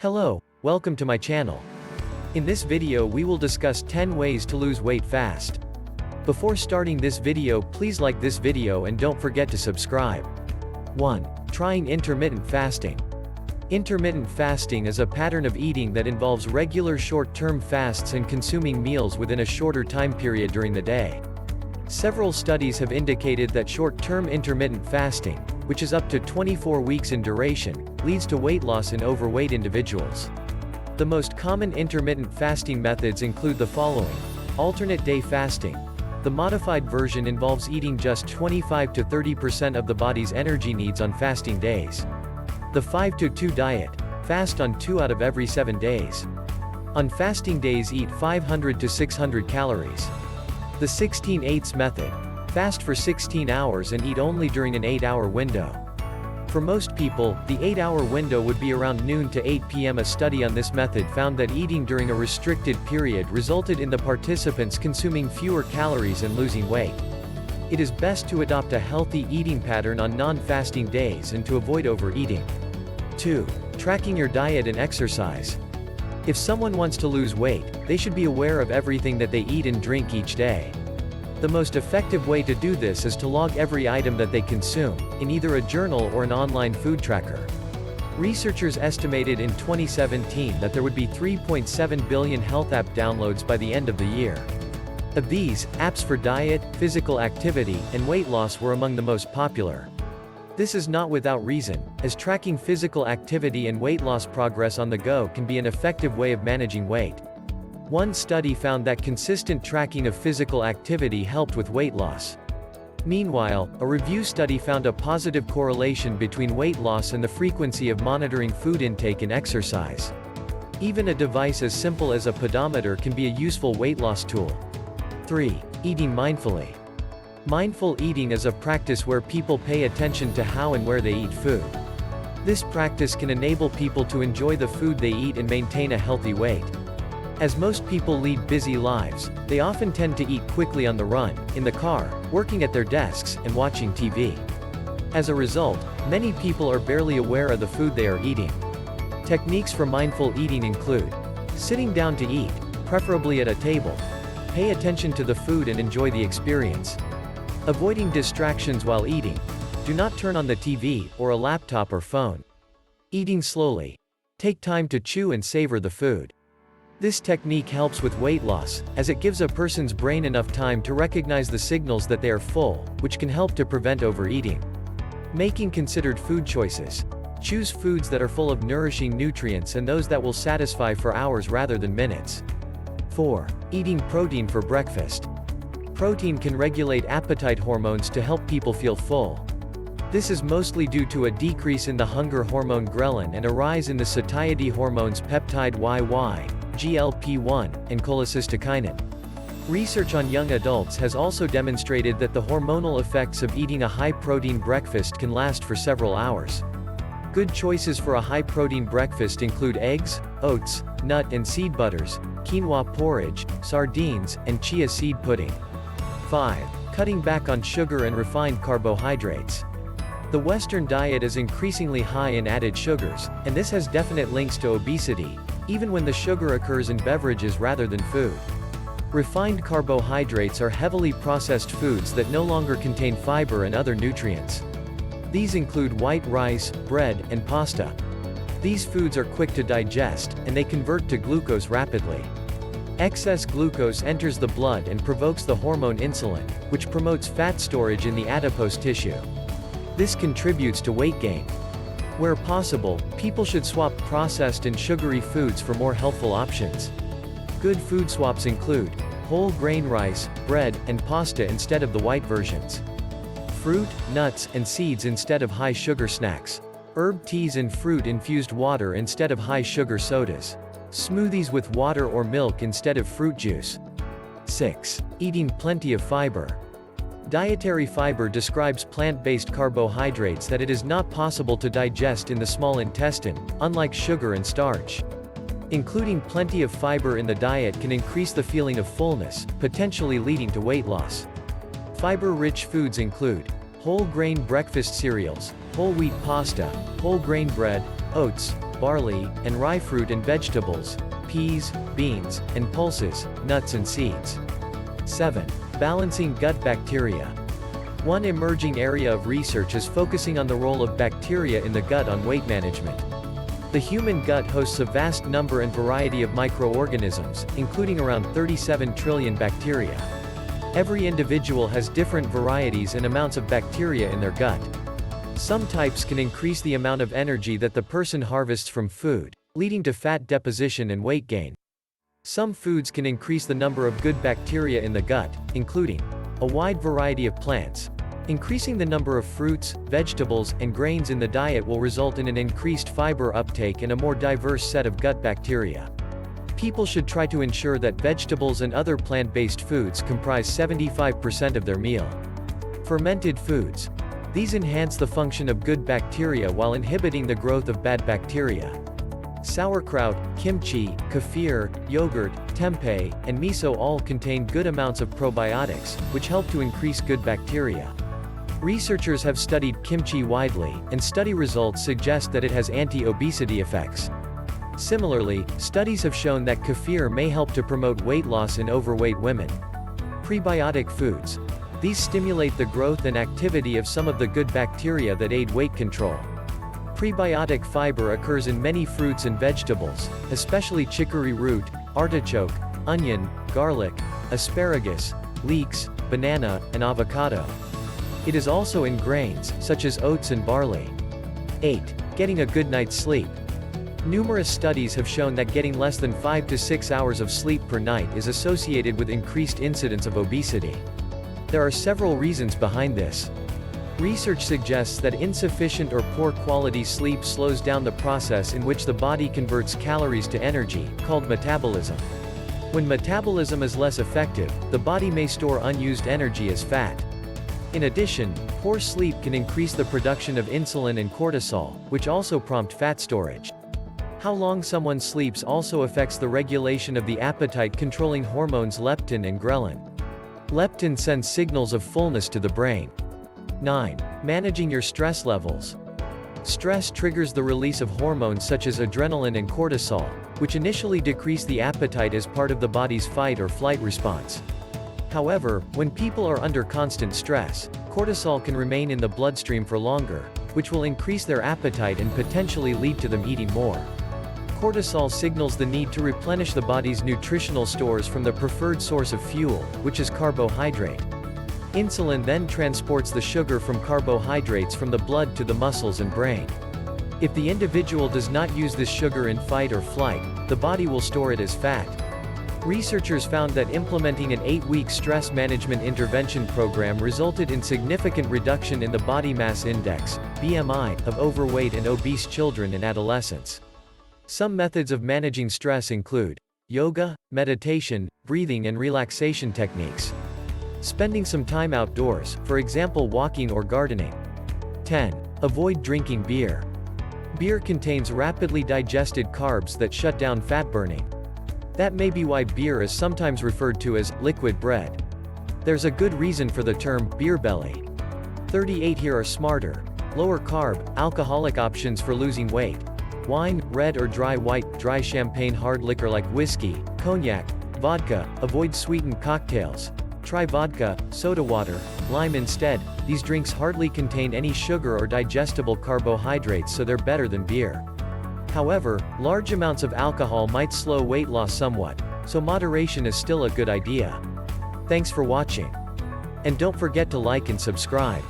Hello, welcome to my channel. In this video we will discuss 10 ways to lose weight fast. Before starting this video, please like this video and don't forget to subscribe. 1. Trying intermittent fasting. Intermittent fasting is a pattern of eating that involves regular short-term fasts and consuming meals within a shorter time period during the day. Several studies have indicated that short-term intermittent fasting, which is up to 24 weeks in duration, leads to weight loss in overweight individuals. The most common intermittent fasting methods include the following. Alternate day fasting. The modified version involves eating just 25 to 30% of the body's energy needs on fasting days. The 5-2 diet. Fast on 2 out of every 7 days. On fasting days, eat 500 to 600 calories. The 16/8 method. Fast for 16 hours and eat only during an 8-hour window. For most people, the 8-hour window would be around noon to 8 p.m. A study on this method found that eating during a restricted period resulted in the participants consuming fewer calories and losing weight. It is best to adopt a healthy eating pattern on non-fasting days and to avoid overeating. 2. Tracking your diet and exercise. If someone wants to lose weight, they should be aware of everything that they eat and drink each day. The most effective way to do this is to log every item that they consume, in either a journal or an online food tracker. Researchers estimated in 2017 that there would be 3.7 billion health app downloads by the end of the year. Of these, apps for diet, physical activity, and weight loss were among the most popular. This is not without reason, as tracking physical activity and weight loss progress on the go can be an effective way of managing weight. One study found that consistent tracking of physical activity helped with weight loss. Meanwhile, a review study found a positive correlation between weight loss and the frequency of monitoring food intake and exercise. Even a device as simple as a pedometer can be a useful weight loss tool. 3. Eating mindfully. Mindful eating is a practice where people pay attention to how and where they eat food. This practice can enable people to enjoy the food they eat and maintain a healthy weight. As most people lead busy lives, they often tend to eat quickly on the run, in the car, working at their desks, and watching TV. As a result, many people are barely aware of the food they are eating. Techniques for mindful eating include sitting down to eat, preferably at a table. Pay attention to the food and enjoy the experience. Avoiding distractions while eating. Do not turn on the TV, or a laptop or phone. Eating slowly. Take time to chew and savor the food. This technique helps with weight loss, as it gives a person's brain enough time to recognize the signals that they are full, which can help to prevent overeating. Making considered food choices. Choose foods that are full of nourishing nutrients and those that will satisfy for hours rather than minutes. 4. Eating protein for breakfast. Protein can regulate appetite hormones to help people feel full. This is mostly due to a decrease in the hunger hormone ghrelin and a rise in the satiety hormones peptide YY, GLP-1, and cholecystokinin. Research on young adults has also demonstrated that the hormonal effects of eating a high-protein breakfast can last for several hours. Good choices for a high-protein breakfast include eggs, oats, nut and seed butters, quinoa porridge, sardines, and chia seed pudding. 5. Cutting back on sugar and refined carbohydrates. The Western diet is increasingly high in added sugars, and this has definite links to obesity, even when the sugar occurs in beverages rather than food. Refined carbohydrates are heavily processed foods that no longer contain fiber and other nutrients. These include white rice, bread, and pasta. These foods are quick to digest, and they convert to glucose rapidly. Excess glucose enters the blood and provokes the hormone insulin, which promotes fat storage in the adipose tissue. This contributes to weight gain. Where possible, people should swap processed and sugary foods for more healthful options. Good food swaps include whole grain rice, bread, and pasta instead of the white versions. Fruit, nuts, and seeds instead of high-sugar snacks. Herb teas and fruit-infused water instead of high-sugar sodas. Smoothies with water or milk instead of fruit juice. 6. Eating plenty of fiber. Dietary fiber describes plant-based carbohydrates that it is not possible to digest in the small intestine, unlike sugar and starch. Including plenty of fiber in the diet can increase the feeling of fullness, potentially leading to weight loss. Fiber-rich foods include whole grain breakfast cereals, whole wheat pasta, whole grain bread, oats, barley, and rye fruit and vegetables, peas, beans, and pulses, nuts and seeds. 7. Balancing gut bacteria. One emerging area of research is focusing on the role of bacteria in the gut on weight management. The human gut hosts a vast number and variety of microorganisms, including around 37 trillion bacteria. Every individual has different varieties and amounts of bacteria in their gut. Some types can increase the amount of energy that the person harvests from food, leading to fat deposition and weight gain. Some foods can increase the number of good bacteria in the gut, including a wide variety of plants. Increasing the number of fruits, vegetables, and grains in the diet will result in an increased fiber uptake and a more diverse set of gut bacteria. People should try to ensure that vegetables and other plant-based foods comprise 75% of their meal. Fermented foods. These enhance the function of good bacteria while inhibiting the growth of bad bacteria. Sauerkraut, kimchi, kefir, yogurt, tempeh, and miso all contain good amounts of probiotics, which help to increase good bacteria. Researchers have studied kimchi widely, and study results suggest that it has anti-obesity effects. Similarly, studies have shown that kefir may help to promote weight loss in overweight women. Prebiotic foods. These stimulate the growth and activity of some of the good bacteria that aid weight control. Prebiotic fiber occurs in many fruits and vegetables, especially chicory root, artichoke, onion, garlic, asparagus, leeks, banana, and avocado. It is also in grains, such as oats and barley. 8. Getting a good night's sleep. Numerous studies have shown that getting less than 5 to 6 hours of sleep per night is associated with increased incidence of obesity. There are several reasons behind this. Research suggests that insufficient or poor quality sleep slows down the process in which the body converts calories to energy, called metabolism. When metabolism is less effective, the body may store unused energy as fat. In addition, poor sleep can increase the production of insulin and cortisol, which also prompt fat storage. How long someone sleeps also affects the regulation of the appetite-controlling hormones leptin and ghrelin. Leptin sends signals of fullness to the brain. 9. Managing your stress levels. Stress triggers the release of hormones such as adrenaline and cortisol, which initially decrease the appetite as part of the body's fight or flight response. However, when people are under constant stress, cortisol can remain in the bloodstream for longer, which will increase their appetite and potentially lead to them eating more. Cortisol signals the need to replenish the body's nutritional stores from the preferred source of fuel, which is carbohydrate. Insulin then transports the sugar from carbohydrates from the blood to the muscles and brain. If the individual does not use this sugar in fight or flight, the body will store it as fat. Researchers found that implementing an 8-week stress management intervention program resulted in significant reduction in the body mass index, BMI, of overweight and obese children and adolescents. Some methods of managing stress include yoga, meditation, breathing and relaxation techniques. Spending some time outdoors, for example walking or gardening. 10. Avoid drinking beer. Beer contains rapidly digested carbs that shut down fat burning. That may be why beer is sometimes referred to as liquid bread. There's a good reason for the term beer belly. 38. Here are smarter, lower carb, alcoholic options for losing weight. Wine, red or dry white, dry champagne, hard liquor like whiskey, cognac, vodka. Avoid sweetened cocktails. Try vodka, soda water, lime instead. These drinks hardly contain any sugar or digestible carbohydrates, so they're better than beer. However, large amounts of alcohol might slow weight loss somewhat, so moderation is still a good idea. Thanks for watching. And don't forget to like and subscribe.